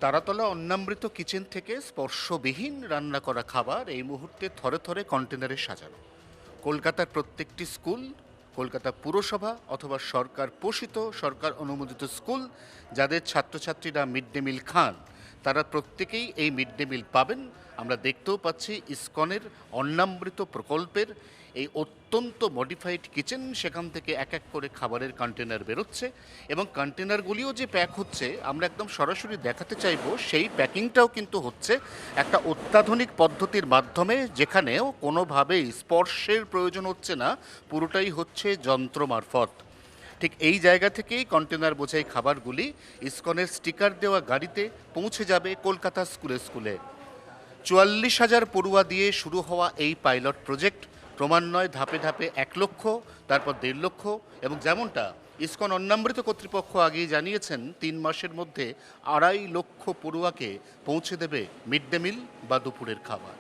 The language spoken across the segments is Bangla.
তারাতলা অন্নামৃত কিচেন থেকে স্পর্শবিহীন রান্না করা খাবার এই মুহূর্তে থরে থরে কন্টেনারে সাজানো। কলকাতার প্রত্যেকটি স্কুল, কলকাতা পুরসভা অথবা সরকার পোষিত সরকার অনুমোদিত স্কুল যাদের ছাত্রছাত্রীরা মিড ডে মিল খান, তারা প্রত্যেকেই এই মিড ডে মিল পাবেন। আমরা দেখতেও পাচ্ছি ইসকনের অন্নামৃত প্রকল্পের এই অত্যন্ত মডিফাইড কিচেন, সেখান থেকে এক এক করে খাবারের কন্টেনার বেরোচ্ছে এবং কন্টেনারগুলিও যে প্যাক হচ্ছে আমরা একদম সরাসরি দেখাতে চাইবো। সেই প্যাকিংটাও কিন্তু হচ্ছে একটা অত্যাধুনিক পদ্ধতির মাধ্যমে, যেখানেও কোনোভাবেই স্পর্শের প্রয়োজন হচ্ছে না, পুরোটাই হচ্ছে যন্ত্র মারফত। ঠিক এই জায়গা থেকেই কন্টেনার বোঝাই খাবারগুলি ইসকনের স্টিকার দেওয়া গাড়িতে পৌঁছে যাবে কলকাতা স্কুলে স্কুলে। ৪৪,০০০ পড়ুয়া দিয়ে শুরু হওয়া এই পাইলট প্রজেক্ট ক্রমান্বয়ে ধাপে ধাপে ১,০০,০০০, তারপর ১,৫০,০০০ এবং যেমনটা ইসকন অন্নামৃত কর্তৃপক্ষ আগেই জানিয়েছেন ৩ মাসের মধ্যে ২,৫০,০০০ পড়ুয়াকে পৌঁছে দেবে মিড ডে মিল বা দুপুরের খাবার।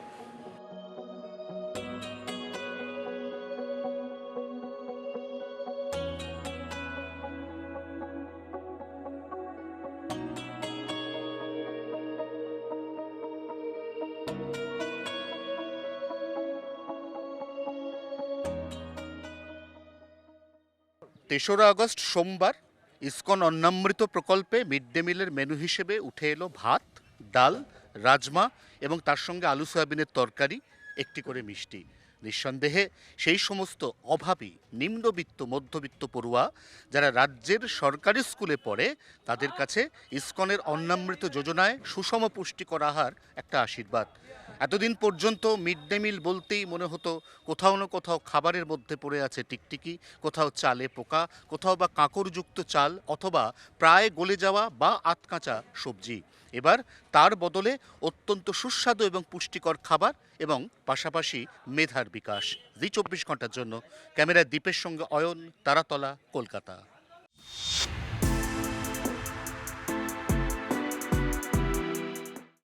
তেসরা আগস্ট সোমবার ইসকন অন্নামৃত প্রকল্পে মিড ডে মিলের মেনু হিসেবে উঠে এলো ভাত, ডাল, রাজমা এবং তার সঙ্গে আলু সয়াবিনের তরকারি, একটি করে মিষ্টি। নিঃসন্দেহে সেই সমস্ত অভাবী নিম্নবিত্ত মধ্যবিত্ত পড়ুয়া যারা রাজ্যের সরকারি স্কুলে পড়ে, তাদের কাছে ইসকনের অন্নামৃত যোজনায় সুষম পুষ্টিকর আহার একটা আশীর্বাদ। এতদিন পর্যন্ত মিড ডে মিল বলতেই মনে হতো কোথাও না কোথাও খাবারের মধ্যে পড়ে আছে টিকটিকি, কোথাও চালে পোকা, কোথাও বা কাঁকরযুক্ত চাল অথবা প্রায় গলে যাওয়া বা আধকাঁচা সবজি। এবার তার বদলে অত্যন্ত সুস্বাদু এবং পুষ্টিকর খাবার এবং পাশাপাশি মেধার বিকাশ। জি ২৪ ঘন্টার জন্য ক্যামেরায় দীপের সঙ্গে অয়ন, তারাতলা, কলকাতা।